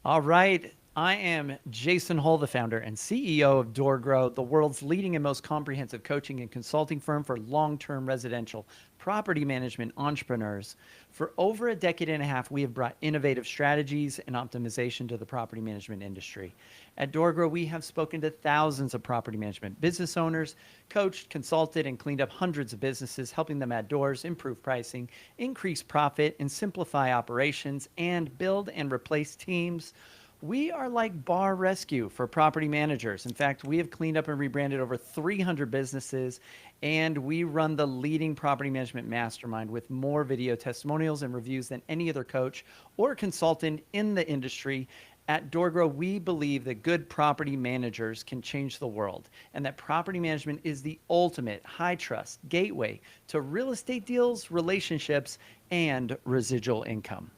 All right. I am Jason Hull, the founder and CEO of DoorGrow, the world's leading and most comprehensive coaching and consulting firm for long-term residential property management entrepreneurs. For over a decade and a half, we have brought innovative strategies and optimization to the property management industry. At DoorGrow, we have spoken to thousands of property management business owners, coached, consulted, and cleaned up hundreds of businesses, helping them add doors, improve pricing, increase profit, and simplify operations, and build and replace teams. We are like bar rescue for property managers. In fact, we have cleaned up and rebranded over 300 businesses, and we run the leading property management mastermind with more video testimonials and reviews than any other coach or consultant in the industry. At DoorGrow, we believe that good property managers can change the world and that property management is the ultimate high trust gateway to real estate deals, relationships, and residual income.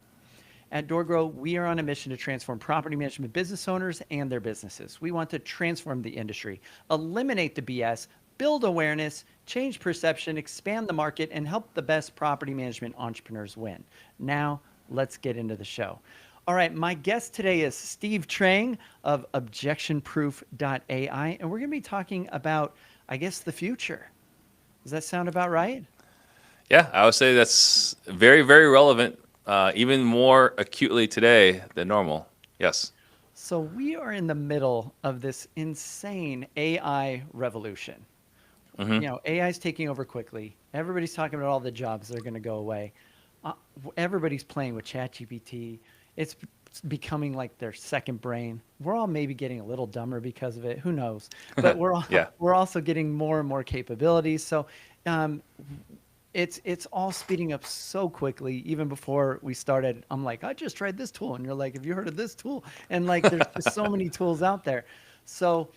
At DoorGrow, we are on a mission to transform property management business owners and their businesses. We want to transform the industry, eliminate the BS, build awareness, change perception, expand the market, and help the best property management entrepreneurs win. Now, let's get into the show. All right, my guest today is Steve Trang of objectionproof.ai, and we're going to be talking about, I guess, the future. Does that sound about right? Yeah, I would say that's very, very relevant, even more acutely today than normal. Yes. So we are in the middle of this insane AI revolution. Hmm. AI is taking over quickly. Everybody's talking about all the jobs that are going to go away. Uh, Everybody's playing with ChatGPT. It's becoming like their second brain. We're all maybe getting a little dumber because of it. Who knows? But Yeah. we're also getting more and more capabilities. So um, it's all speeding up so quickly. Even before we started, I'm like, I just tried this tool, and you're like, have you heard of this tool? And like, there's just so many tools out there. So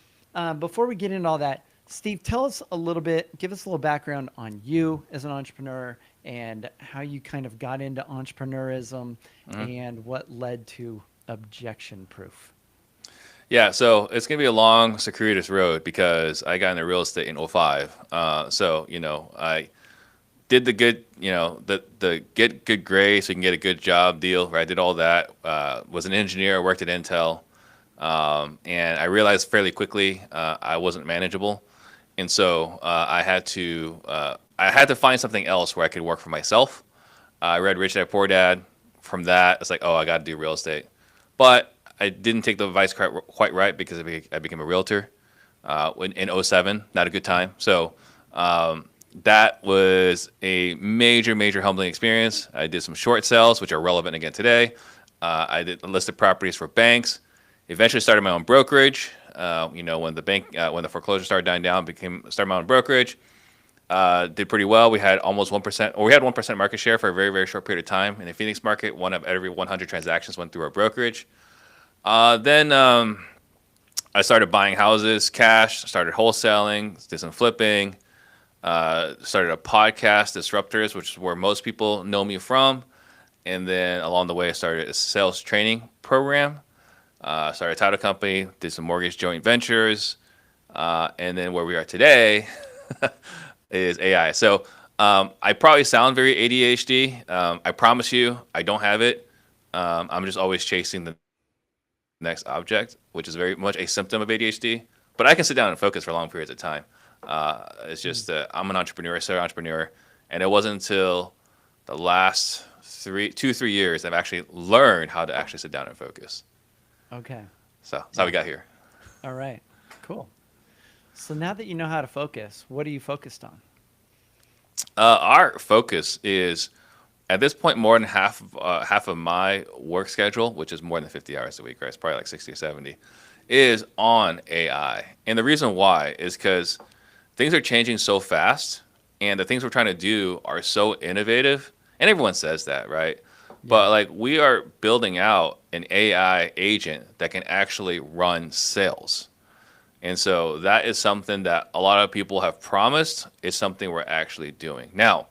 before we get into all that, Steve, tell us a little bit, give us a little background on you as an entrepreneur and how you kind of got into entrepreneurism Hmm. and what led to objection proof. Yeah, so it's going to be a long, circuitous road because I got into real estate in '05. I did the good, the get good grades so you can get a good job deal, right? I did all that. Was an engineer, worked at Intel. And I realized fairly quickly I wasn't manageable. And so I had to find something else where I could work for myself. I read Rich Dad Poor Dad. From that, it's like, oh, I got to do real estate. But I didn't take the advice quite right because I became a realtor in '07. Not a good time. So that was a major, major humbling experience. I did some short sales, which are relevant again today. I did listed properties for banks. Eventually started my own brokerage. When when the foreclosure started dying down, started my own brokerage. Did pretty well. We had almost 1%, or we had 1% market share for a very, very short period of time in the Phoenix market. One of every 100 transactions went through our brokerage. Then I started buying houses, cash. Started wholesaling, did some flipping. Started a podcast, Disruptors, which is where most people know me from. And then along the way, I started a sales training program. Started a title company, did some mortgage joint ventures, and then where we are today is AI. So I probably sound very ADHD. I promise you, I don't have it. I'm just always chasing the next object, which is very much a symptom of ADHD. But I can sit down and focus for long periods of time. It's just I'm an entrepreneur, serial entrepreneur, and it wasn't until the last 3 years I've actually learned how to actually sit down and focus. Okay. So that's how Yeah. we got here. All right. Cool. So now that you know how to focus, what are you focused on? Our focus is at this point more than half of my work schedule, which is more than 50 hours a week, right? It's probably like 60 or 70, is on AI. And the reason why is because things are changing so fast, and the things we're trying to do are so innovative. And everyone says that, right? Yeah. But like we are building out an AI agent that can actually run sales. And so that is something that a lot of people have promised. Is something we're actually doing. Now,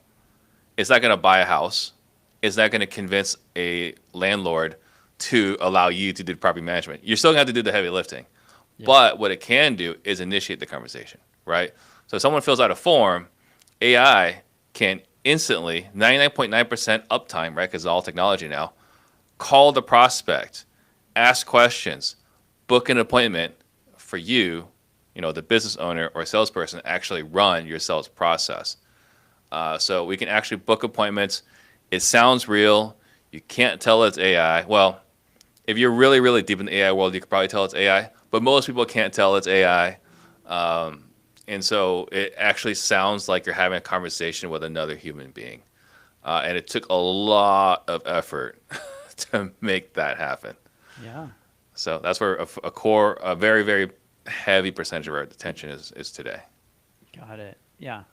it's not going to buy a house. It's not going to convince a landlord to allow you to do property management. You're still going to have to do the heavy lifting. Yeah. But what it can do is initiate the conversation, right? So if someone fills out a form, AI can instantly, 99.9% uptime, right, because it's all technology now, call the prospect, ask questions, book an appointment for you, the business owner or salesperson, to actually run your sales process. So we can actually book appointments. It sounds real. You can't tell it's AI. Well, if you're really, really deep in the AI world, you could probably tell it's AI, but most people can't tell it's AI. And so it actually sounds like you're having a conversation with another human being. And it took a lot of effort to make that happen. Yeah. So that's where a very, very heavy percentage of our attention is today. Got it. Yeah.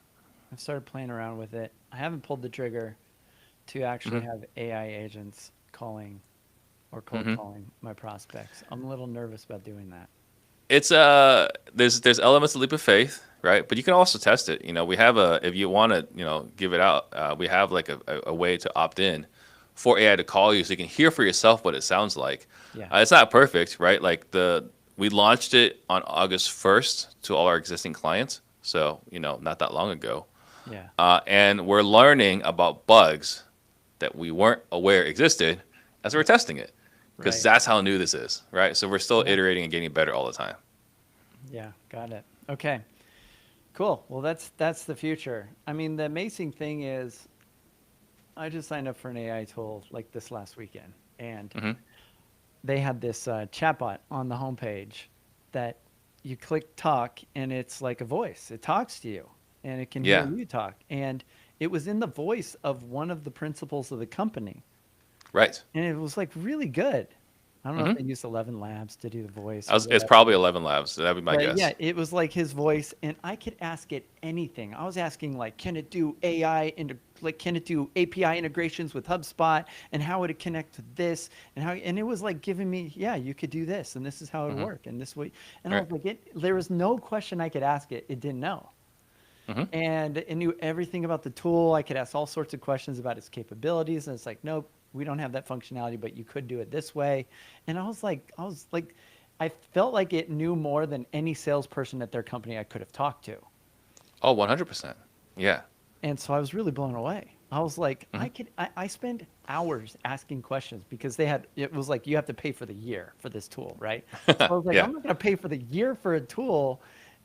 I've started playing around with it. I haven't pulled the trigger to actually Hmm. have AI agents calling or cold Hmm. calling my prospects. I'm a little nervous about doing that. It's there's elements of leap of faith, right? But you can also test it. We have if you want to give it out, we have like a way to opt in for AI to call you, so you can hear for yourself what it sounds like. Yeah. It's not perfect, right? Like we launched it on August 1st to all our existing clients, so not that long ago, Yeah. and we're learning about bugs that we weren't aware existed as we're testing it, because Right. that's how new this is, right? So we're still Yeah. iterating and getting better all the time. Yeah. Got it. Okay. Cool. Well, that's the future. I mean, the amazing thing is I just signed up for an AI tool like this last weekend, and Hmm. they had this chatbot on the homepage that you click talk and it's like a voice. It talks to you and it can hear Yeah. you talk. And it was in the voice of one of the principals of the company. Right. And it was like really good. I don't know if Hmm. they used 11 Labs to do the voice or It's whatever. probably 11 labs. That'd be my But yeah, guess. it was like his voice, and I could ask it anything. I was asking like, can it do AI into like, can it do API integrations with HubSpot, and how would it connect to this, and how, and it was like giving me, yeah, you could do this, and this is how it would Hmm. work, and this way, and I Right. was like, there was no question I could ask it, it didn't know, Hmm. and it knew everything about the tool. I could ask all sorts of questions about its capabilities, and it's like, nope, we don't have that functionality, but you could do it this way. And I was like, I felt like it knew more than any salesperson at their company I could have talked to. Oh, 100%. Yeah. And so I was really blown away. I was like, Hmm. I spent hours asking questions because it was like, you have to pay for the year for this tool, right? So I was like, Yeah. I'm not going to pay for the year for a tool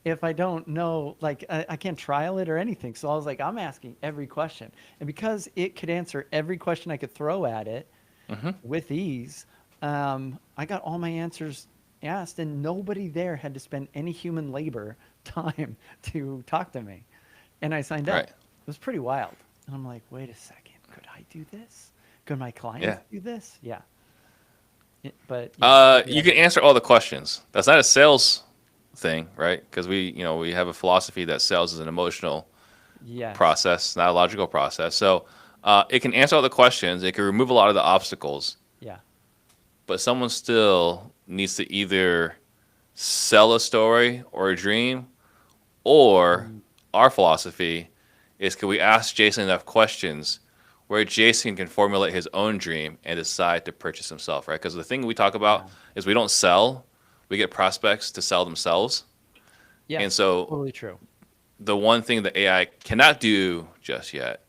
if I don't know, like, I can't trial it or anything. So I was like, I'm asking every question. And because it could answer every question I could throw at it Hmm. with ease, I got all my answers asked, and nobody there had to spend any human labor time to talk to me. And I signed up. Right. It was pretty wild. And I'm like, wait a second, could I do this? Could my Yeah. clients do this? Yeah. But yeah, You yeah, can answer all the questions. That's not a sales thing, right? Because we have a philosophy that sales is an emotional yes, process, not a logical process. So it can answer all the questions. It can remove a lot of the obstacles, yeah, but someone still needs to either sell a story or a dream, or mm, our philosophy is, can we ask Jason enough questions where Jason can formulate his own dream and decide to purchase himself, right? Because the thing we talk about yeah, is we don't sell, we get prospects to sell themselves. And yes, so totally true. the one thing that AI cannot do just yet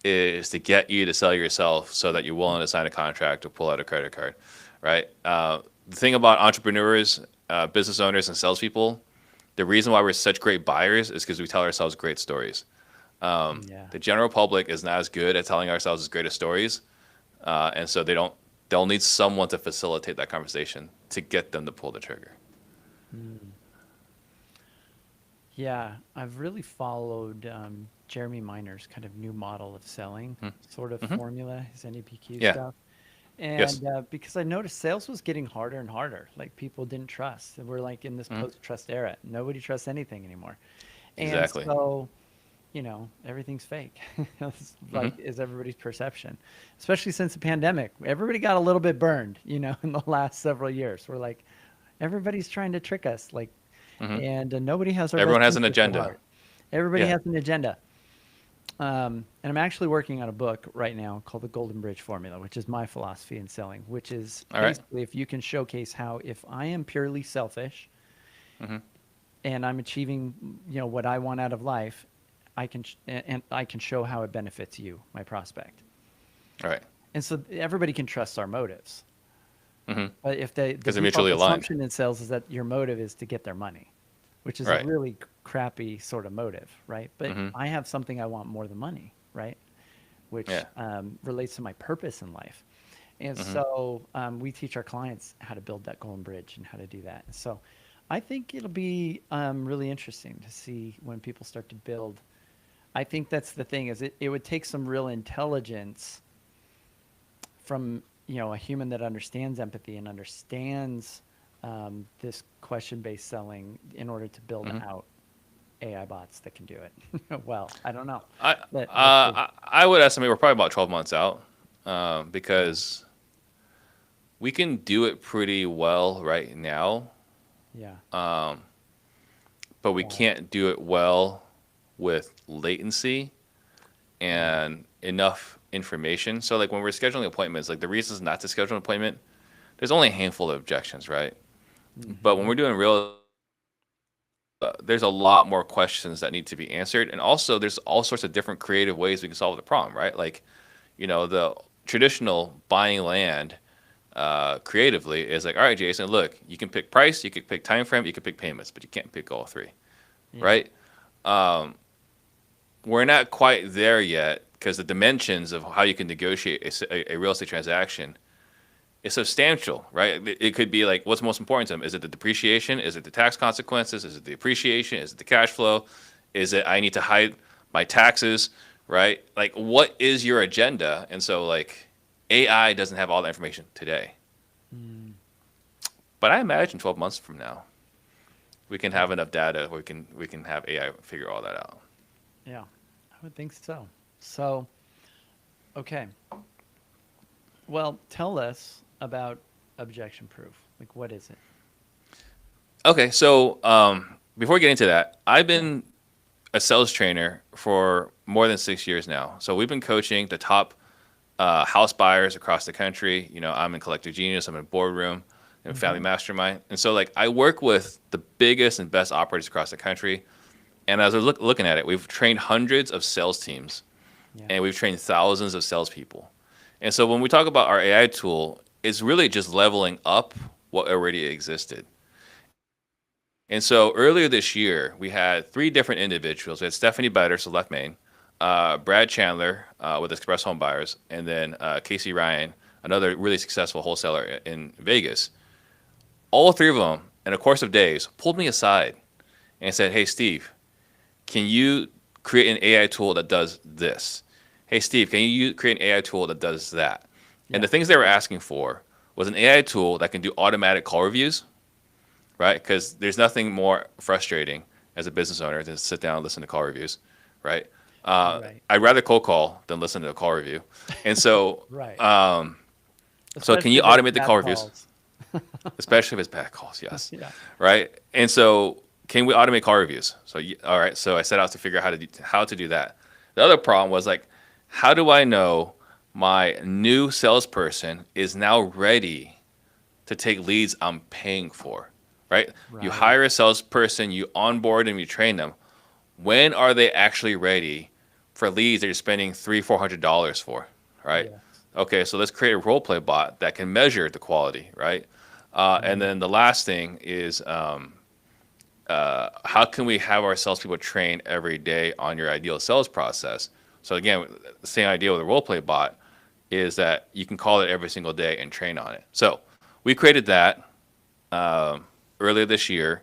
is to get you to sell yourself so that you're willing to sign a contract or pull out a credit card, right? The thing about entrepreneurs, business owners, and salespeople, the reason why we're such great buyers is because we tell ourselves great stories. Yeah. The general public is not as good at telling ourselves as great as stories, and so they'll need someone to facilitate that conversation to get them to pull the trigger. Mm. Yeah, I've really followed Jeremy Miner's kind of new model of selling sort of Mm-hmm. formula, his NEPQ Yeah. stuff. Yes. And because I noticed sales was getting harder and harder. Like people didn't trust. We're like in this Hmm. post-trust era. Nobody trusts anything anymore. And Exactly. so, everything's fake. It's Hmm. like is everybody's perception, especially since the pandemic. Everybody got a little bit burned, in the last several years. We're like, everybody's trying to trick us. Like, Hmm. and nobody has our best Everyone has an interest at agenda. heart. Everybody Yeah. has an agenda. And I'm actually working on a book right now called The Golden Bridge Formula, which is my philosophy in selling, which is All right. basically if you can showcase how if I am purely selfish Hmm. and I'm achieving, what I want out of life, and I can show how it benefits you, my prospect. All right. And so everybody can trust our motives. But if the Because they're mutually default aligned. assumption in sales is that your motive is to get their money, which is a Right. really crappy sort of motive, right? But I have something I want more than money, right? Which Yeah. relates to my purpose in life. And so we teach our clients how to build that golden bridge and how to do that. So I think it'll be really interesting to see when people start to build. I think that's the thing is it would take some real intelligence from a human that understands empathy and understands this question-based selling in order to build out AI bots that can do it. Well, I don't know. I, But we'll see. I would estimate we're probably about 12 months out, because we can do it pretty well right now, Yeah. but we Yeah. can't do it well with latency Yeah. and enough information. So like when we're scheduling appointments, like the reasons not to schedule an appointment, there's only a handful of objections, right? But when Hmm. we're doing real, there's a lot more questions that need to be answered, and also there's all sorts of different creative ways we can solve the problem, right? Like, the traditional buying land creatively is like, all right, Jason, look, you can pick price, you can pick time frame, you can pick payments, but you can't pick all three, Yeah. right? We're not quite there yet because the dimensions of how you can negotiate a real estate transaction is substantial, right? It could be like, what's most important to them? Is it the depreciation? Is it the tax consequences? Is it the appreciation? Is it the cash flow? Is it I need to hide my taxes, right? Like, what is your agenda? And so, like, AI doesn't have all the information today. Mm. But I imagine 12 months from now, we can have enough data where we can have AI figure all that out. Yeah. I would think so. So, okay. Well, tell us about objection proof. Like, what is it? Okay, so before we get into that, I've Yeah. been a sales trainer for more than 6 years now. So we've been coaching the top house buyers across the country. I'm in Collective Genius, I'm in Boardroom, in Family Hmm. Mastermind. And so, like, I work with the biggest and best operators across the country. And as I was looking at it, we've trained hundreds of sales teams Yeah. and we've trained thousands of salespeople. And so when we talk about our AI tool, it's really just leveling up what already existed. And so earlier this year, we had three different individuals. We had Stephanie Better, Select Maine, Brad Chandler with Express Home Buyers, and then Casey Ryan, another really successful wholesaler in Vegas. All three of them, in a course of days, pulled me aside and said, "Hey, Steve, can you create an AI tool that does this? Hey, Steve, can you create an AI tool that does that?" And Yeah. the things they were asking for was an AI tool that can do automatic call reviews, right? Because there's nothing more frustrating as a business owner than to sit down and listen to call reviews, right? Right. I'd rather cold call than listen to a call review. And so, Right. so can Especially you if it's automate the bad call reviews? calls. Especially if it's bad calls, yes, Yeah. right? And so, can we automate call reviews? So, all right. So I set out to figure out how to do that. The other problem was like, how do I know my new salesperson is now ready to take leads I'm paying for, right? You Right. hire a salesperson, you onboard them, you train them. When are they actually ready for leads that you're spending $300-400 for, right? Yes. Okay, so let's create a role play bot that can measure the quality, right? And Right. then the last thing is, how can we have our salespeople train every day on your ideal sales process? So again, the same idea with a role play bot is that you can call it every single day and train on it. So we created that earlier this year,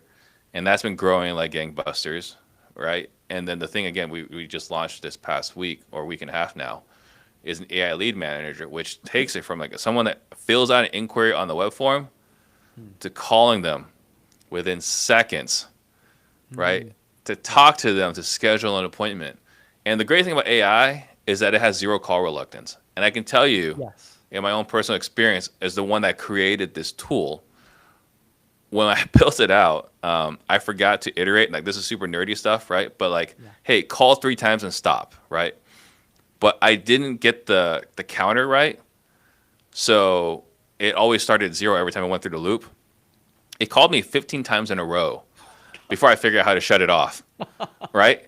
and that's been growing like gangbusters, right? And then the thing again, we just launched this past week or week and a half now, is an AI lead manager, which takes it from like someone that fills out an inquiry on the web form to calling them within seconds, right? Mm. To Yeah. talk to them, to schedule an appointment. And the great thing about AI is that it has zero call reluctance. And I can tell you, Yes. in my own personal experience, as the one that created this tool, when I built it out, I forgot to iterate. Like, this is super nerdy stuff, right? But like, Yeah. hey, call 3 times and stop, right? But I didn't get the counter right. So it always started at zero every time I went through the loop. It called me 15 times in a row before I figured out how to shut it off, right?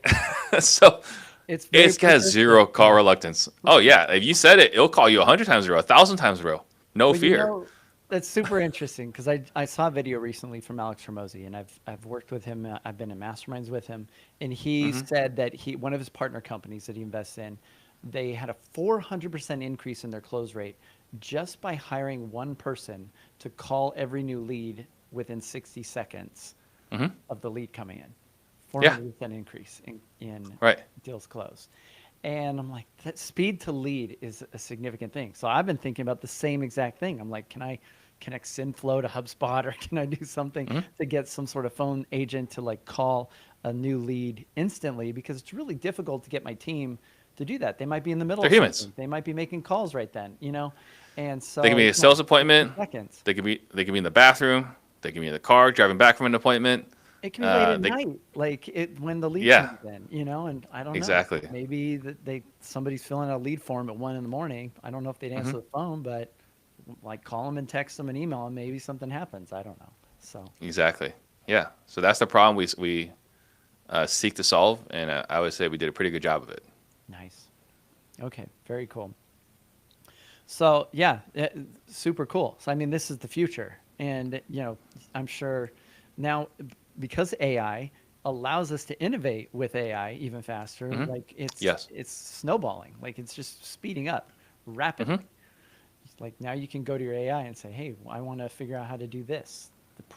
So It's very it's got zero persistent. call Yeah. reluctance. Oh yeah, if you said it, it'll call you 100 times in a row, 1,000 times in a row. No Well, fear. that's super interesting because I saw a video recently from Alex Hormozy, and I've worked with him. I've been in masterminds with him, and he Hmm. said that one of his partner companies that he invests in, they had a 400% increase in their close rate just by hiring one person to call every new lead within 60 seconds Hmm. of the lead coming in. Yeah. 400% increase in Right. deals closed. And I'm like, that speed to lead is a significant thing. So I've been thinking about the same exact thing. I'm like, can I connect SynFlow to HubSpot, or can I do something Hmm. to get some sort of phone agent to like call a new lead instantly? Because it's really difficult to get my team to do that. They might be in the middle They're of humans. something. They might be making calls right then, you know? And They can be so, a you know, sales 60 appointment. seconds. They can be in the bathroom. They can be in the car driving back from an appointment. It can be late at They night, like it when the lead Yeah, comes in, you know, and I don't know. exactly. Maybe that somebody's filling out a lead form at 1 in the morning. I don't know if they'd Hmm. answer the phone, but like call them and text them and email them. Maybe something happens. I don't know. So Exactly. Yeah. So that's the problem we seek to solve, and I would say we did a pretty good job of it. nice. Okay, very cool. So yeah, super cool. So I mean, this is the future, and you know, I'm sure now because AI allows us to innovate with AI even faster. Hmm. Like Yes. it's snowballing. Like it's just speeding up Hmm. rapidly. Like now you can go to your AI and say, "Hey, I want to figure out how to do this,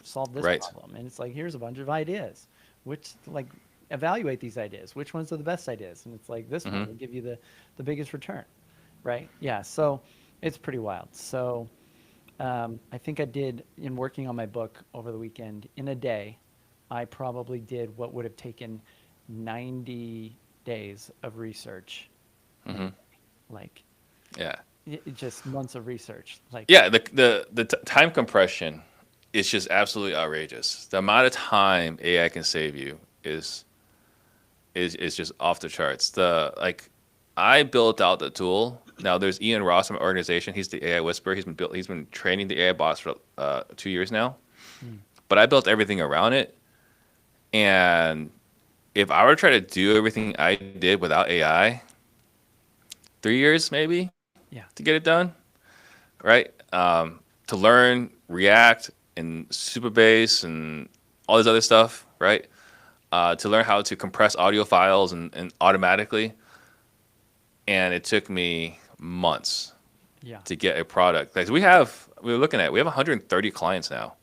solve this Right. problem," and it's like, "Here's a bunch of ideas. Which like evaluate these ideas. Which ones are the best ideas?" And it's like this one Hmm. will give you the biggest return, right? Yeah. So it's pretty wild. So I think I did in working on my book over the weekend in a day. I probably did what would have taken 90 days of research in a Hmm. day. Like Yeah. just months of research. Like Yeah. The time compression is just absolutely outrageous. The amount of time AI can save you is just off the charts. The like, I built out the tool. Now there's Ian Ross from my organization. He's the AI whisperer. He's been training the AI bots for 2 years now. mm, But I built everything around it. And if I were to try to do everything I did without AI, 3 years maybe yeah, to get it done, right? To learn React and Supabase and all this other stuff, right? To learn how to compress audio files and automatically. And it took me months yeah, to get a product. Like we have 130 clients now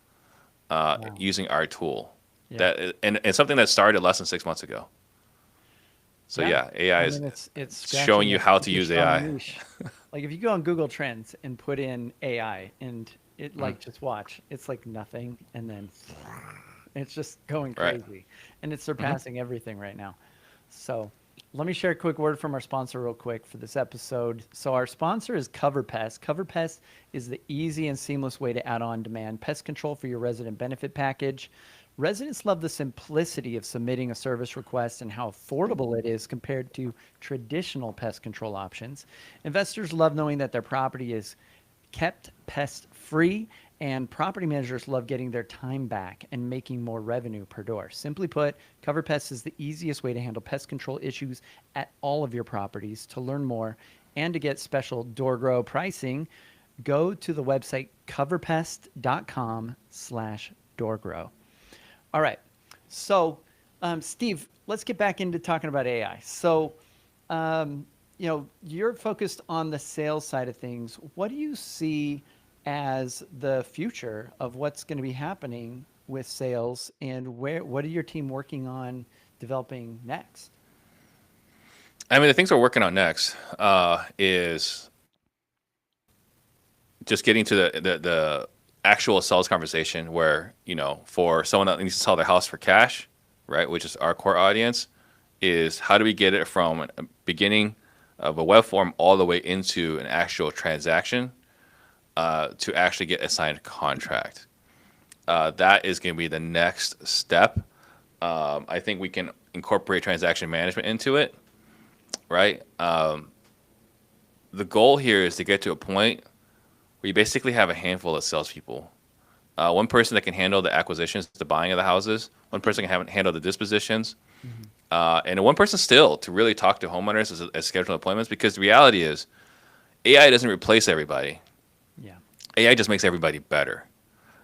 wow, using our tool. yeah, And it's something that started less than 6 months ago. So yeah. yeah, AI I is mean, it's showing scratching you how a to pretty use strong AI. niche. Like if you go on Google Trends and put in AI and it Mhm. like just watch, it's like nothing, and then it's just going Right. crazy, and it's Hmm. surpassing everything right now. So let me share a quick word from our sponsor real quick for this episode. So our sponsor is CoverPest. CoverPest is the easy and seamless way to add on demand pest control for your resident benefit package. Residents love the simplicity of submitting a service request and how affordable it is compared to traditional pest control options. Investors love knowing that their property is kept pest free, and property managers love getting their time back and making more revenue per door. Simply put, CoverPest is the easiest way to handle pest control issues at all of your properties. To learn more and to get special door grow pricing, go to the website coverpest.com/doorgrow. All right. So, Steve, let's get back into talking about AI. So, you know, you're focused on the sales side of things. What do you see as the future of what's going to be happening with sales, and what are your team working on developing next? I mean, the things we're working on next is just getting to the actual sales conversation where, for someone that needs to sell their house for cash, right, which is our core audience, is how do we get it from a beginning of a web form all the way into an actual transaction to actually get a signed contract. That is going to be the next step. I think we can incorporate transaction management into it, right? The goal here is to get to a point where you basically have a handful of salespeople. One person that can handle the acquisitions, the buying of the houses. One person can handle the dispositions. Mhm. And one person still to really talk to homeowners as scheduling appointments, because the reality is AI doesn't replace everybody. Yeah. AI just makes everybody better.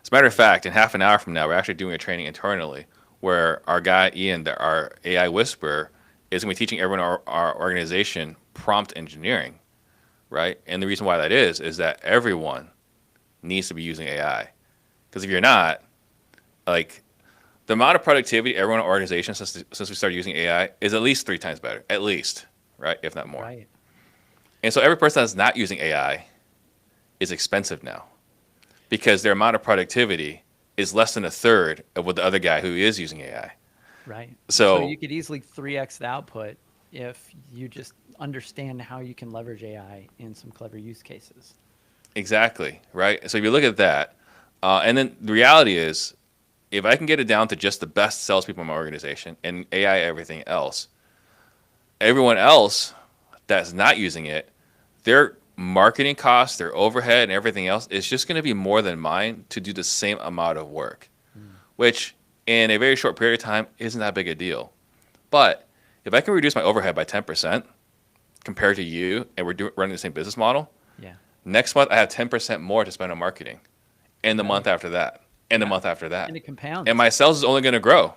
As a matter of fact, in half an hour from now, we're actually doing a training internally where our guy Ian, our AI whisperer, is going to be teaching everyone in our organization prompt engineering, right? And the reason why that is that everyone needs to be using AI. Because if you're not, like the amount of productivity everyone in our organization since we started using AI is at least 3 times better, at least, right? If not more. Right. And so every person that's not using AI is expensive now because their amount of productivity is less than a third of what the other guy who is using AI. Right. So So you could easily 3x the output if you just understand how you can leverage AI in some clever use cases. exactly, right? So if you look at that, and then the reality is, if I can get it down to just the best salespeople in my organization and AI everything else, everyone else that's not using it, their marketing costs, their overhead, and everything else is just going to be more than mine to do the same amount of work, Mm. which in a very short period of time isn't that big a deal. But if I can reduce my overhead by 10% compared to you, and running the same business model, Yeah. next month I have 10% more to spend on marketing, and the month Right. after that, and the Yeah. month after And that, it and compounds. my sales is only going to grow.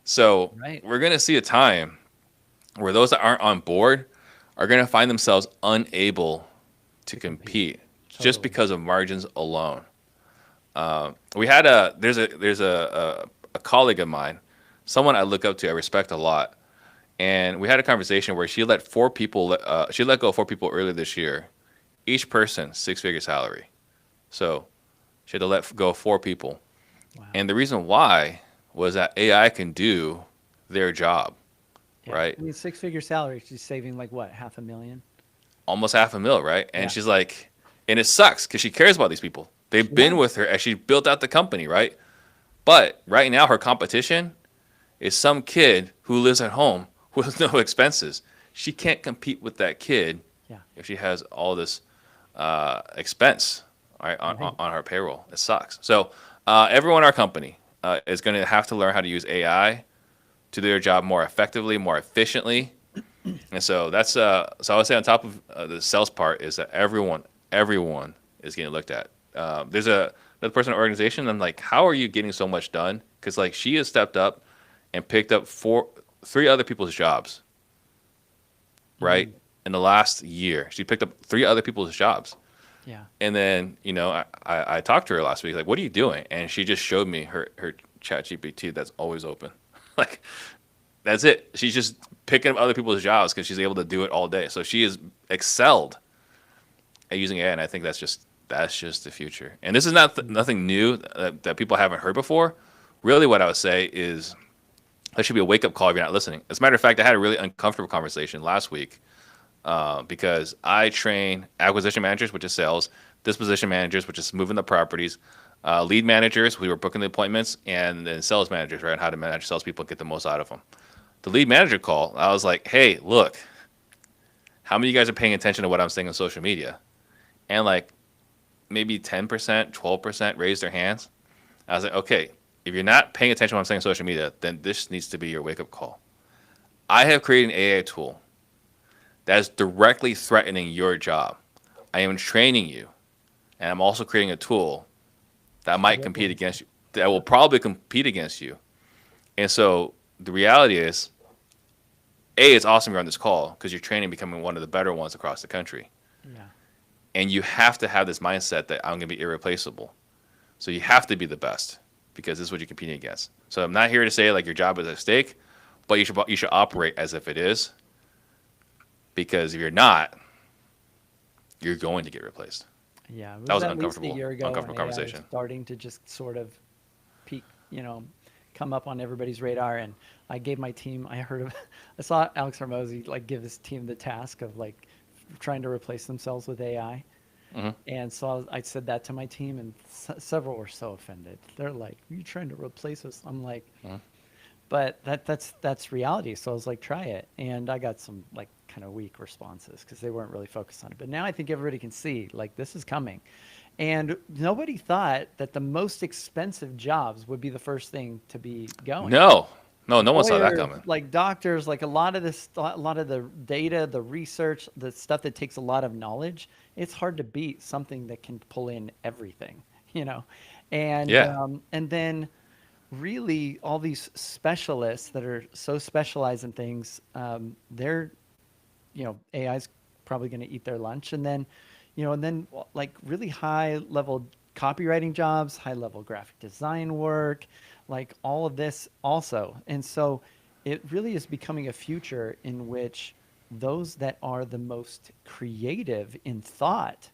So Right. we're going to see a time where those that aren't on board are going to find themselves unable to To compete. compete just Totally. because of margins alone. We had a colleague of mine, someone I look up to, I respect a lot, and we had a conversation where she let go of 4 people earlier this year, each person 6-figure salary. So she had to let go of 4 people, Wow. and the reason why was that AI can do their job, Yeah. right? I mean, six-figure salary, she's saving like what, 500,000? Almost half a mil, right? And Yeah. she's like, and it sucks because she cares about these people. They've She been does. with her as she built out the company, right? But right now, her competition is some kid who lives at home with no expenses. She can't compete with that kid Yeah. if she has all this expense, right, Right. on her payroll. It sucks. So everyone in our company is going to have to learn how to use AI to do their job more effectively, more efficiently. And so that's so I would say on top of the sales part is that everyone is getting looked at. There's another person in the organization. I'm like, how are you getting so much done? Because like she has stepped up and picked up 3 other people's jobs, right? Mm. In the last year, she picked up 3 other people's jobs. Yeah. And then I talked to her last week, like, what are you doing? And she just showed me her chat GPT that's always open. Like that's it. She's just picking up other people's jobs because she's able to do it all day. So she has excelled at using AI, and I think that's just the future. And this is Mm. nothing new that people haven't heard before. Really, what I would say is that should be a wake up call if you're not listening. As a matter of fact, I had a really uncomfortable conversation last week because I train acquisition managers, which is sales, disposition managers, which is moving the properties, lead managers, we were booking the appointments, and then sales managers, right, how to manage salespeople and get the most out of them. The lead manager call, I was like, hey, look, how many of you guys are paying attention to what I'm saying on social media? And like maybe 10%, 12% raised their hands. I was like, okay, if you're not paying attention to what I'm saying on social media, then this needs to be your wake up call. I have created an AI tool that is directly threatening your job. I am training you, and I'm also creating a tool that To might compete replace. against you, that will probably compete against you. And so the reality is, it's awesome you're on this call because you're training becoming one of the better ones across the country. Yeah. And you have to have this mindset that I'm going to be irreplaceable. So you have to be the best because this is what you're competing against. So I'm not here to say like your job is at stake, but you should operate as if it is because if you're not, you're going to get replaced. Yeah. It That was was an at least a year ago when uncomfortable AI was conversation. starting to just sort of peak, come up on everybody's radar. And I gave my team, I heard of, I saw Alex Hormozy like give his team the task of like trying to replace themselves with AI. Hmm. And so I said that to my team, and several were so offended. They're like, "Are you trying to replace us?" I'm like, Hmm. but that's reality. So I was like, try it, and I got some like kind of weak responses because they weren't really focused on it. But now I think everybody can see like this is coming, and nobody thought that the most expensive jobs would be the first thing to be going. No, No, no one saw that lawyers, coming. like doctors, like a lot of the data, the research, the stuff that takes a lot of knowledge, it's hard to beat something that can pull in everything, you know? Yeah. And then really all these specialists that are so specialized in things, they're, AI's probably going to eat their lunch. And then, and then like really high level copywriting jobs, high level graphic design work, like all of this also. And so it really is becoming a future in which those that are the most creative in thought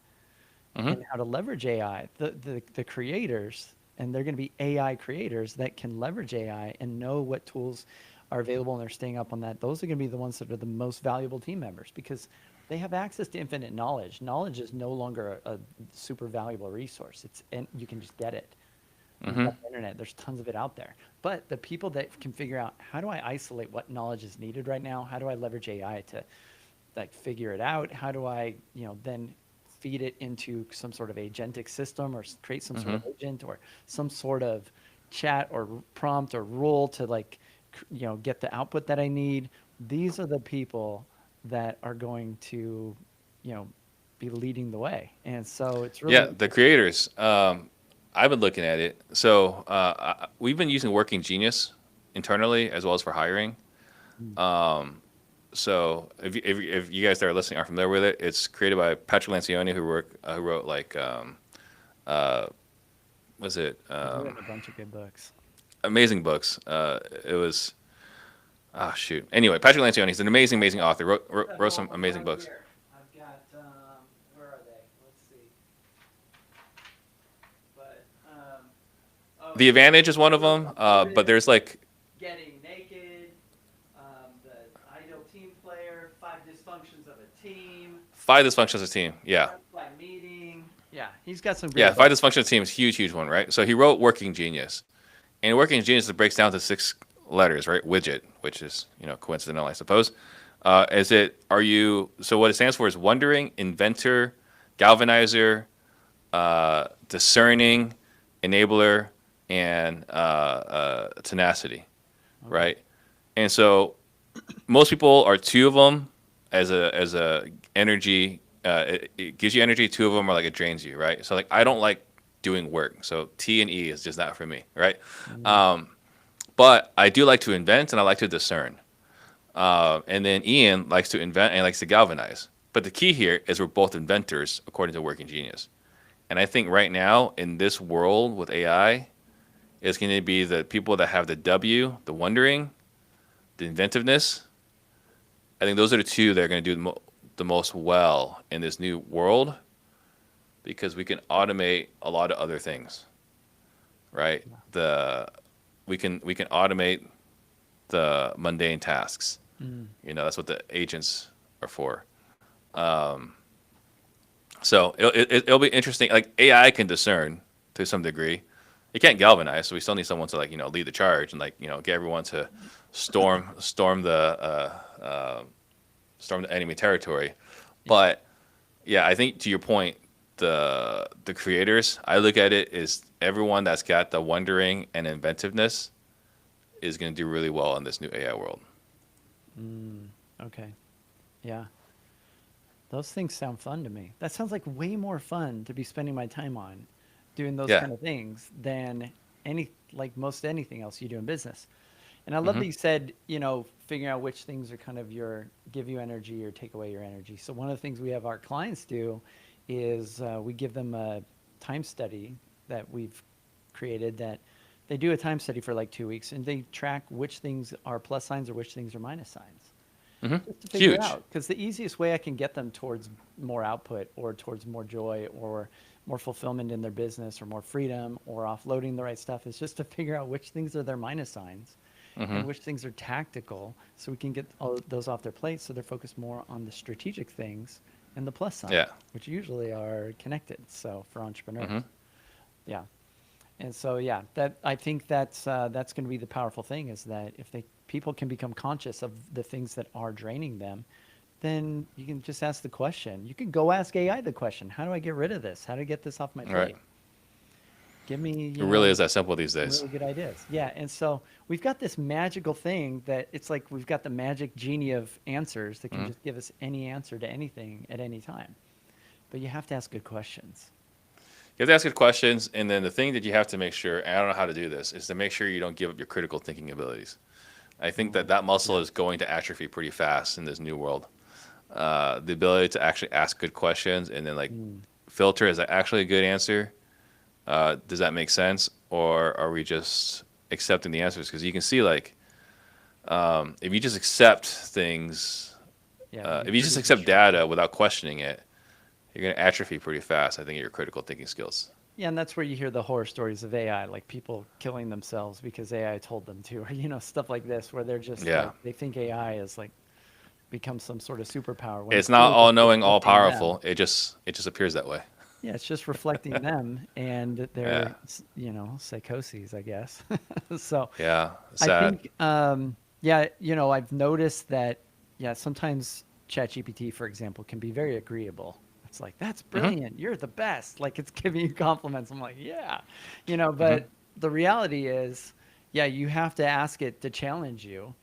Hmm. and how to leverage AI, the creators, and they're going to be AI creators that can leverage AI and know what tools are available and they're staying up on that. Those are going to be the ones that are the most valuable team members because they have access to infinite knowledge. Knowledge is no longer a super valuable resource. And you can just get it. You've Hmm. got the internet. There's tons of it out there. But the people that can figure out how do I isolate what knowledge is needed right now? How do I leverage AI to like figure it out? How do I, then feed it into some sort of agentic system or create some sort Hmm. of agent or some sort of chat or prompt or rule to like, get the output that I need. These are the people that are going to, you know, be leading the way. And so it's really Yeah, the interesting. creators. I've been looking at it. So we've been using Working Genius internally as well as for hiring. Mm. So if you guys that are listening are familiar with it, it's created by Patrick Lancioni, who wrote like uh, was it We have a bunch of good books. amazing books. It was shoot. Anyway, Patrick Lancioni, he's an amazing author. Wrote some amazing books. I've got, where are they? Let's see. But, oh, The Advantage is one of here we them. go. Here it But is. there's like Getting naked, the ideal team player, 5 dysfunctions of a team, five dysfunctions of team. Yeah. by meeting. Yeah, he's got some Yeah, great five books. dysfunctions of team is huge one, right? So he wrote Working Genius. And Working Genius it breaks down to 6 letters, right? Widget, which is, coincidental, I suppose. So what it stands for is wondering, inventor, galvanizer, discerning, enabler, and tenacity, Okay. right? And so most people are two of them as a energy. It gives you energy. Two of them are like it drains you, right? So like I don't like doing work. So T and E is just not for me, right? Mm, But I do like to invent and I like to discern. And then Ian likes to invent and likes to galvanize. But the key here is we're both inventors according to Working Genius. And I think right now in this world with AI, it's going to be the people that have the W, the wondering, the inventiveness. I think those are the two that are going to do the most well in this new world because we can automate a lot of other things, right? The we can automate the mundane tasks. mm, That's what the agents are for. So it'll be interesting. Like AI can discern to some degree. It can't galvanize, so we still need someone to lead the charge and get everyone to storm the enemy territory. yeah. But yeah, I think to your point, the creators, I look at it as everyone that's got the wondering and inventiveness is going to do really well in this new AI world. Mm, okay. Yeah. Those things sound fun to me. That sounds like way more fun to be spending my time on doing those Yeah. kind of things than like most anything else you do in business. And I love Hmm. that you said, figuring out which things are kind of give you energy or take away your energy. So one of the things we have our clients do is we give them a time study that we've created that they do a time study for like 2 weeks and they track which things are plus signs or which things are minus signs Hmm. just to figure Huge. out because the easiest way I can get them towards more output or towards more joy or more fulfillment in their business or more freedom or offloading the right stuff is just to figure out which things are their minus signs Hmm. and which things are tactical so we can get all those off their plate so they're focused more on the strategic things and the plus signs Yeah. which usually are connected so for entrepreneurs. Hmm. Yeah. And so, yeah, that I think that's going to be the powerful thing is that if people can become conscious of the things that are draining them, then you can just ask the question. You can go ask AI the question: How do I get rid of this? How do I get this off my Right. plate? Give me, It really is that simple these some days. really good ideas. Yeah. And so we've got this magical thing that it's like we've got the magic genie of answers that can Hmm. just give us any answer to anything at any time. But you have to ask good questions. You have to ask good questions, and then the thing that you have to make sure, and I don't know how to do this, is to make sure you don't give up your critical thinking abilities. I think that Oh, that muscle yeah. is going to atrophy pretty fast in this new world. The ability to actually ask good questions and then like Mm. filter, is that actually a good answer? Does that make sense, or are we just accepting the answers? Because you can see like if you just accept things, Yeah. You're if you just pretty accept destructive. data without questioning it, you're going to atrophy pretty fast. I think your critical thinking skills. Yeah, and that's where you hear the horror stories of AI, like people killing themselves because AI told them to, or stuff like this, where they're just Yeah, like they think AI is like become some sort of superpower when it's it's not really all just knowing, all reflecting them. powerful. It just appears that way. Yeah, it's just reflecting them and Yeah, their, psychoses, I guess. So yeah, I sad. think, yeah, I've noticed that, yeah, sometimes ChatGPT, for example, can be very agreeable. It's like, that's Hmm. brilliant. You're the best. Like it's giving you compliments. I'm like, yeah, Hmm. but the reality is, yeah, you have to ask it to challenge you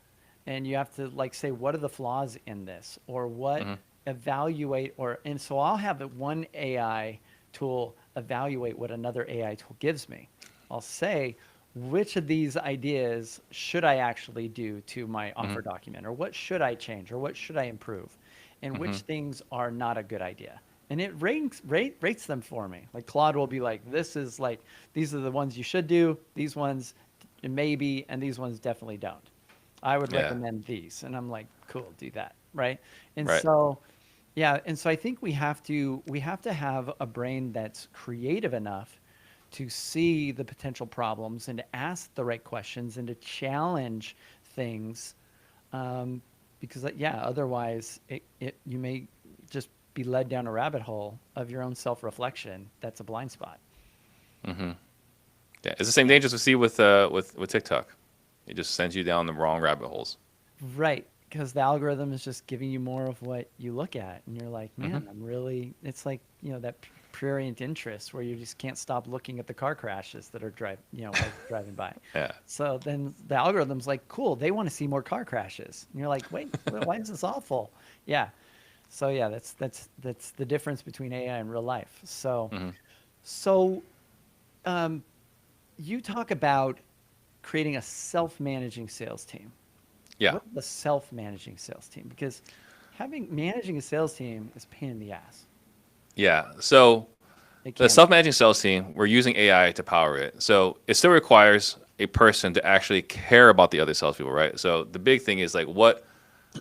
and you have to like say, what are the flaws in this or what Hmm. evaluate and so I'll have one AI tool evaluate what another AI tool gives me. I'll say, which of these ideas should I actually do to my Hmm. offer document? Or what should I change? Or what should I improve? And which Hmm. things are not a good idea? And it rates them for me. Like Claude will be like, this is like, these are the ones you should do, these ones maybe, and these ones definitely don't. I would Yeah, recommend these. And I'm like, cool, do that. Right. And right. so, yeah. And so I think we have to have a brain that's creative enough to see the potential problems and to ask the right questions and to challenge things. Um, because yeah, otherwise you may just be led down a rabbit hole of your own self-reflection. That's a blind spot. Hmm. Yeah, it's the same Yeah. dangers we see with TikTok. It just sends you down the wrong rabbit holes. Right. Because the algorithm is just giving you more of what you look at. And you're like, Hmm. man, it's like, that prurient interest where you just can't stop looking at the car crashes that are while driving by. Yeah. So then the algorithm's like, cool, they want to see more car crashes. And you're like, wait, why is this awful? Yeah. So yeah, that's the difference between AI and real life. Hmm. So um, you talk about creating a self-managing sales team. Yeah. What is the self-managing sales team? Because managing a sales team is a pain in the ass. Yeah. So It the can be. self-managing sales team, we're using AI to power it. So it still requires a person to actually care about the other salespeople, right? So the big thing is like, what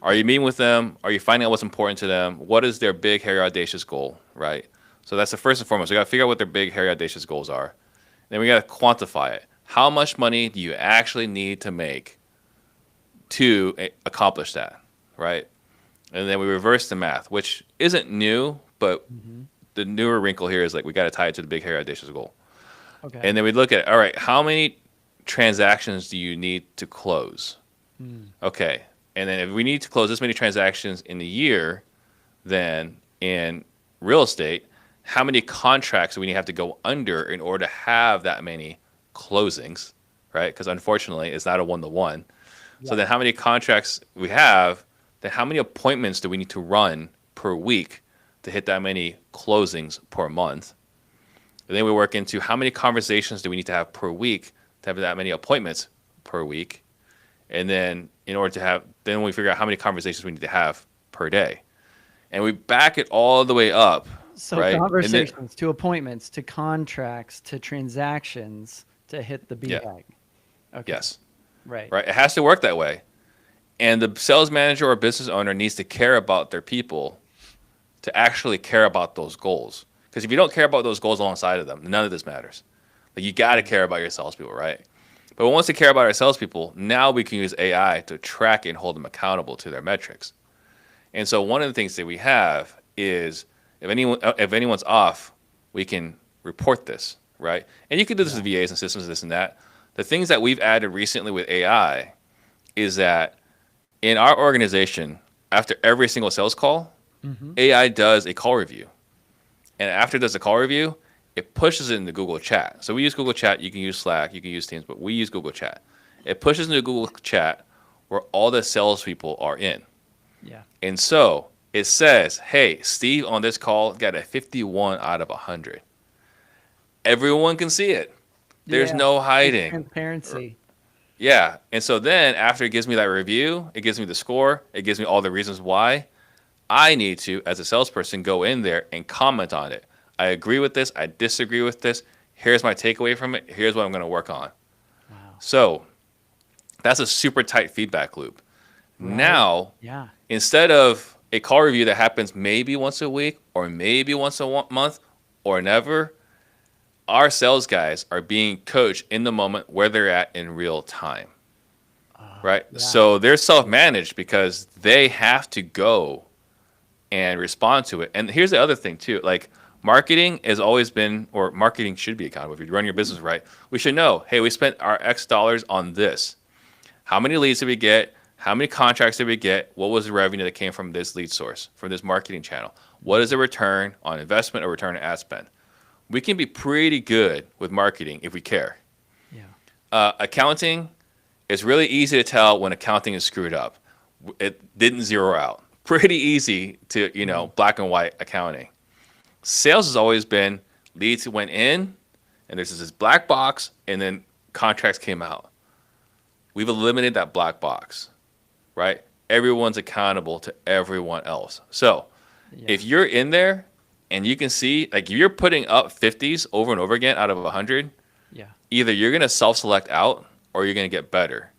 are you meeting with them? Are you finding out what's important to them? What is their big, hairy, audacious goal, right? So that's the first and foremost. We got to figure out what their big, hairy, audacious goals are. Then we got to quantify it. How much money do you actually need to make to accomplish that, right? And then we reverse the math, which isn't new, but Hmm. the newer wrinkle here is like we got to tie it to the big, hairy, audacious goal. Okay. And then we look at, all right, how many transactions do you need to close? Mm. Okay. And then if we need to close this many transactions in a year, then in real estate, how many contracts do we have to go under in order to have that many closings, right? Because unfortunately, it's not a one to one. So Yeah. then how many contracts we have, then how many appointments do we need to run per week to hit that many closings per month? And then we work into how many conversations do we need to have per week to have that many appointments per week. And then in order to have, then we figure out how many conversations we need to have per day. And we back it all the way up, So right? And then, conversations to appointments to contracts to transactions to hit the yeah, BHAG. Okay. yes, Right. right. It has to work that way. And the sales manager or business owner needs to care about their people to actually care about those goals. Because if you don't care about those goals alongside of them, none of this matters. Like you got to Mm. care about your salespeople, right? But once we care about our salespeople, now we can use AI to track and hold them accountable to their metrics. And so one of the things that we have is if anyone's off, we can report this, right? And you can do this Yeah. with VAs and systems, this and that. The things that we've added recently with AI is that in our organization, after every single sales call, Hmm. AI does a call review. And after it does a call review, it pushes it into Google Chat. So we use Google Chat. You can use Slack. You can use Teams, but we use Google Chat. It pushes into Google Chat where all the salespeople are in. Yeah. And so it says, hey, Steve on this call got a 51 out of 100. Everyone can see it. There's Yeah. no It's hiding. transparency. Yeah. And so then after it gives me that review, it gives me the score, it gives me all the reasons why. I need to, as a salesperson, go in there and comment on it. I agree with this. I disagree with this. Here's my takeaway from it. Here's what I'm going to work on. Wow. So that's a super tight feedback loop. Right. Now, Yeah. instead of a call review that happens maybe once a week or maybe once a month or never, our sales guys are being coached in the moment where they're at in real time. Right? Yeah. So they're self-managed because they have to go and respond to it. And here's the other thing too, like marketing has always been, or marketing should be accountable. If you run your business right, we should know, hey, we spent our X dollars on this. How many leads did we get? How many contracts did we get? What was the revenue that came from this lead source, from this marketing channel? What is the return on investment or return on ad spend? We can be pretty good with marketing if we care. Yeah. Accounting, it's really easy to tell when accounting is screwed up. It didn't zero out. Pretty easy to, black and white accounting. Sales has always been leads went in, and there's this black box, and then contracts came out. We've eliminated that black box, right? Everyone's accountable to everyone else. So if you're in there and you can see, like, if you're putting up 50s over and over again out of 100, either you're going to self-select out or you're going to get better.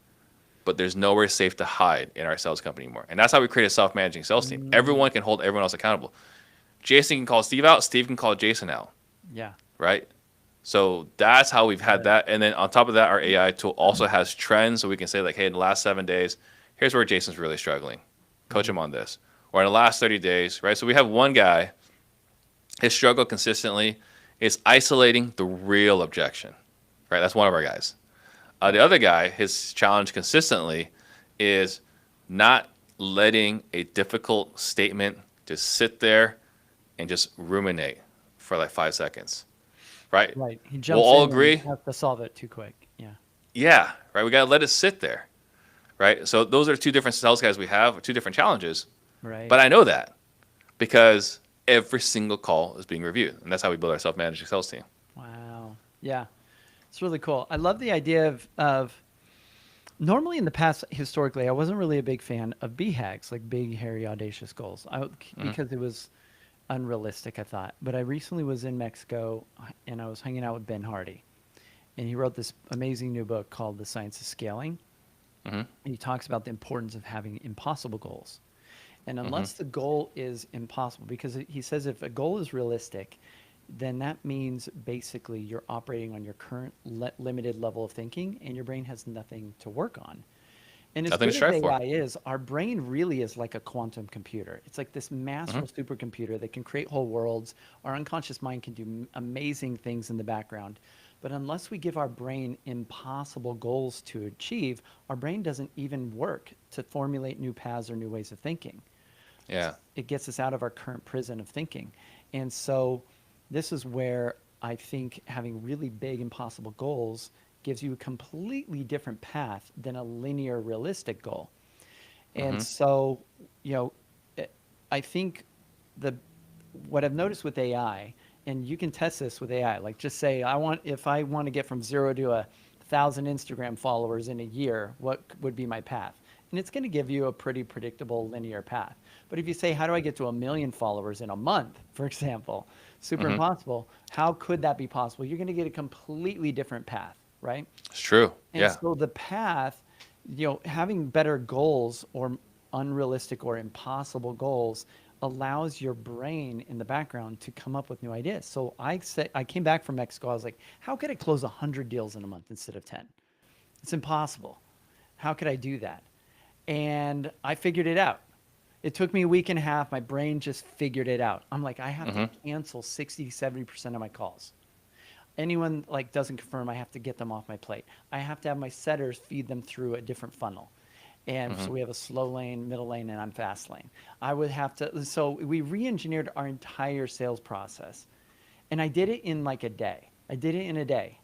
But there's nowhere safe to hide in our sales company anymore. And that's how we create a self-managing sales team. Everyone can hold everyone else accountable. Jason can call Steve out. Steve can call Jason out. Yeah. Right? So that's how we've had that. And then on top of that, our AI tool also has trends. So we can say, like, hey, in the last 7 days, here's where Jason's really struggling. Coach him on this. Or in the last 30 days, right? So we have one guy, his struggle consistently is isolating the real objection. Right? That's one of our guys. The other guy, his challenge consistently is not letting a difficult statement just sit there and just ruminate for like 5 seconds. Right? Right. He jumps we'll all in agree. And has to solve it too quick. Yeah. Yeah. Right. We got to let it sit there. Right. So those are two different sales guys we have, two different challenges. Right. But I know that because every single call is being reviewed. And that's how we build our self-managing sales team. Wow. Yeah. It's really cool. I love the idea of normally in the past, historically, I wasn't really a big fan of BHAGs, like big, hairy, audacious goals, because it was unrealistic, I thought. But I recently was in Mexico and I was hanging out with Ben Hardy. And he wrote this amazing new book called The Science of Scaling. And he talks about the importance of having impossible goals. And unless the goal is impossible, because he says if a goal is realistic, then that means basically you're operating on your current limited level of thinking and your brain has nothing to work on. And as good as AI is, our brain really is like a quantum computer. It's like this massive supercomputer that can create whole worlds. Our unconscious mind can do amazing things in the background. But unless we give our brain impossible goals to achieve, our brain doesn't even work to formulate new paths or new ways of thinking. Yeah. It gets us out of our current prison of thinking. And so this is where I think having really big, impossible goals gives you a completely different path than a linear, realistic goal. And so, I think what I've noticed with AI, and you can test this with AI, like just say, if I want to get from 0 to 1,000 Instagram followers in a year, what would be my path? And it's going to give you a pretty predictable linear path. But if you say, how do I get to 1 million followers in a month, for example, super impossible. How could that be possible? You're going to get a completely different path, right? It's true. And so the path, having better goals or unrealistic or impossible goals allows your brain in the background to come up with new ideas. So I came back from Mexico. I was like, how could I close 100 deals in a month instead of 10? It's impossible. How could I do that? And I figured it out. It took me a week and a half. My brain just figured it out. I'm like, I have to cancel 60, 70% of my calls. Anyone doesn't confirm, I have to get them off my plate. I have to have my setters feed them through a different funnel. And so we have a slow lane, middle lane, and I'm fast lane. I would have to, so we re-engineered our entire sales process. And I did it in like a day. I did it in a day,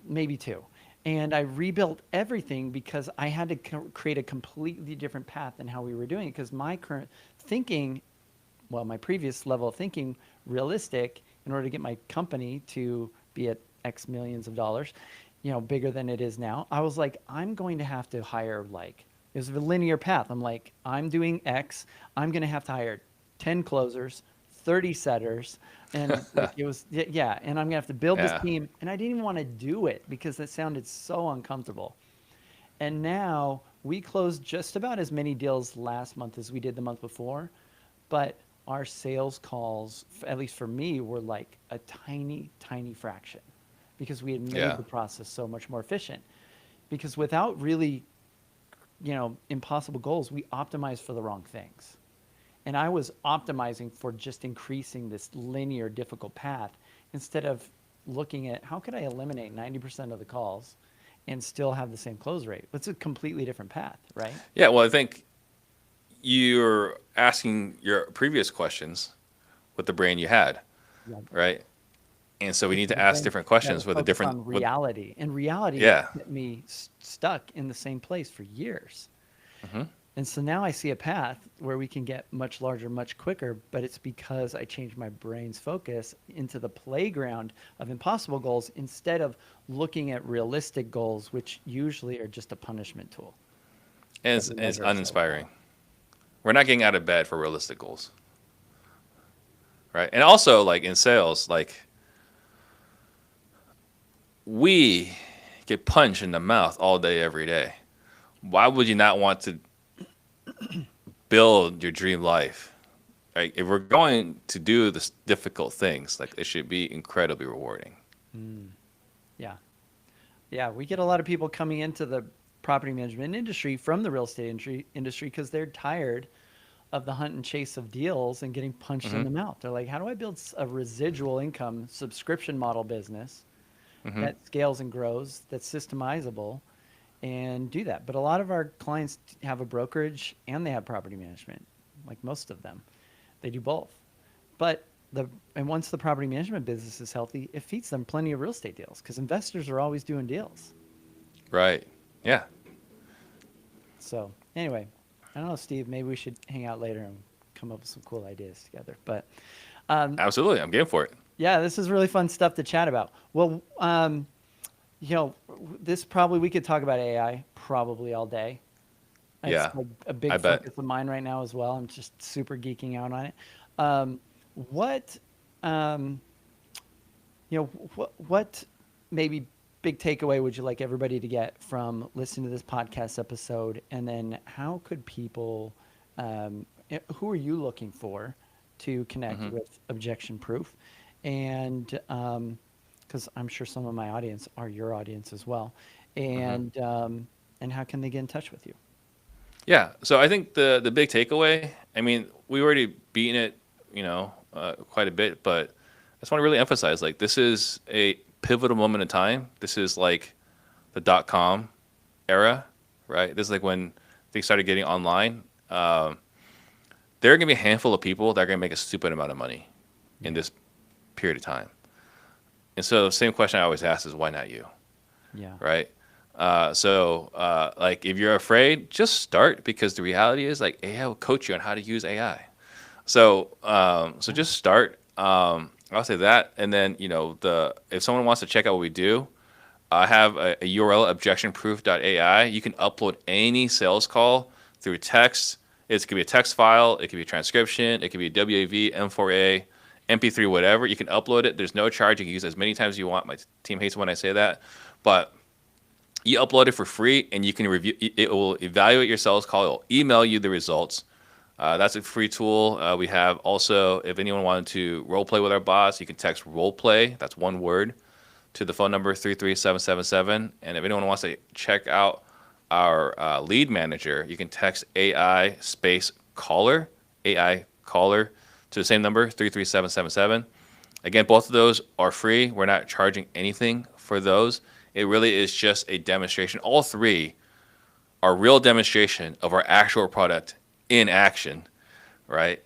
maybe two. And I rebuilt everything because I had to create a completely different path than how we were doing it. Because my current thinking, well, my previous level of thinking, realistic, in order to get my company to be at X millions of dollars, bigger than it is now, I was like, I'm going to have to hire like, it was a linear path. I'm like, I'm doing X, I'm going to have to hire 10 closers, 30 setters. And like it was, yeah. And I'm going to have to build this Yeah. team. And I didn't even want to do it because that sounded so uncomfortable. And now we closed just about as many deals last month as we did the month before, but our sales calls, at least for me, were like a tiny, tiny fraction because we had made Yeah. the process so much more efficient. Because without really, impossible goals, we optimized for the wrong things. And I was optimizing for just increasing this linear, difficult path instead of looking at how could I eliminate 90% of the calls and still have the same close rate. It's a completely different path, right? Yeah. Well, I think you're asking your previous questions with the brain you had, Yeah. right? And so we need to The ask brain different that was questions with a focused different, on with, reality, and reality yeah. kept me stuck in the same place for years. Hmm. And so now I see a path where we can get much larger, much quicker, but it's because I changed my brain's focus into the playground of impossible goals instead of looking at realistic goals, which usually are just a punishment tool And that it's, we and it's measure ourselves by. uninspiring. We're not getting out of bed for realistic goals, right? And also, like in sales, like we get punched in the mouth all day, every day. Why would you not want to build your dream life? Right? If we're going to do this difficult things, like it should be incredibly rewarding. Mm, yeah. Yeah. We get a lot of people coming into the property management industry from the real estate industry because they're tired of the hunt and chase of deals and getting punched in Hmm. the mouth. They're like, how do I build a residual income subscription model business Hmm. that scales and grows, that's systemizable, and do that? But a lot of our clients have a brokerage and they have property management, like most of them. They do both. But and once the property management business is healthy, it feeds them plenty of real estate deals because investors are always doing deals. Right. Yeah. So anyway, I don't know, Steve, maybe we should hang out later and come up with some cool ideas together. But Absolutely. I'm game for it. yeah, this is really fun stuff to chat about. Well, this probably we could talk about AI probably all day. It's Yeah. like a I big bet. focus of mine right now as well. I'm just super geeking out on it. Um, what, um, what maybe big takeaway would you like everybody to get from listening to this podcast episode? And then how could people, who are you looking for to connect Hmm. with Objection Proof? And because I'm sure some of my audience are your audience as well. Hmm. And how can they get in touch with you? Yeah. So I think the big takeaway. I mean, we already beaten it, quite a bit, but I just want to really emphasize like this is a pivotal moment in time. This is like the .com era, right? This is like when things started getting online. There are gonna be a handful of people that are gonna make a stupid amount of money in Yeah. this period of time. And so, same question I always ask is why not you, Yeah. right? Like, if you're afraid, just start because the reality is, like, AI will coach you on how to use AI. So Yeah. just start. I'll say that, and then the if someone wants to check out what we do, I have a URL objectionproof.ai. You can upload any sales call through text. It could be a text file, it could be a transcription, it could be a WAV, M4A, MP3, whatever. You can upload it. There's no charge. You can use it as many times as you want. My team hates when I say that, but you upload it for free, and you can review. It will evaluate your sales call. It will email you the results. That's a free tool. We have also, if anyone wanted to role play with our boss, you can text role play. That's one word to the phone number 33777. And if anyone wants to check out our lead manager, you can text AI space caller, AI caller to the same number 33777. Again, both of those are free. We're not charging anything for those. It really is just a demonstration. All three are real demonstration of our actual product in action, right?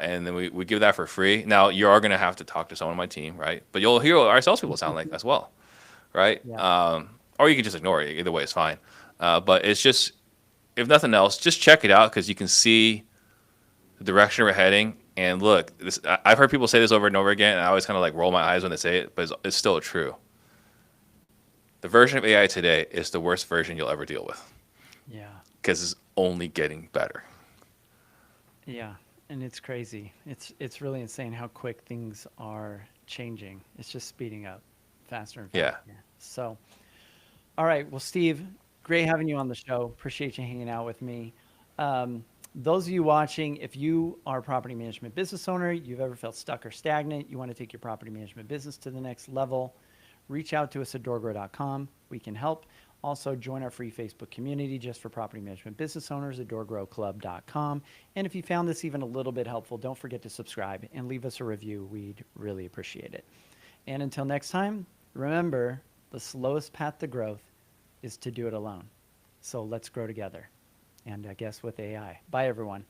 and then we give that for free. Now you are going to have to talk to someone on my team, right? But you'll hear what our salespeople sound like as well, right? Yeah. Or you can just ignore it. Either way, it's fine. But it's just, if nothing else, just check it out because you can see the direction we're heading. And look, I've heard people say this over and over again, and I always kind of like roll my eyes when they say it, but it's still true. The version of AI today is the worst version you'll ever deal with Yeah. because it's only getting better. Yeah. And it's crazy. It's really insane how quick things are changing. It's just speeding up faster and Yeah. faster. So, all right. Well, Steve, great having you on the show. Appreciate you hanging out with me. Those of you watching, if you are a property management business owner, you've ever felt stuck or stagnant, you want to take your property management business to the next level, reach out to us at doorgrow.com. We can help. Also, join our free Facebook community just for property management business owners at doorgrowclub.com. And if you found this even a little bit helpful, don't forget to subscribe and leave us a review. We'd really appreciate it. And until next time, remember, the slowest path to growth is to do it alone. So let's grow together. And I guess with AI. Bye, everyone.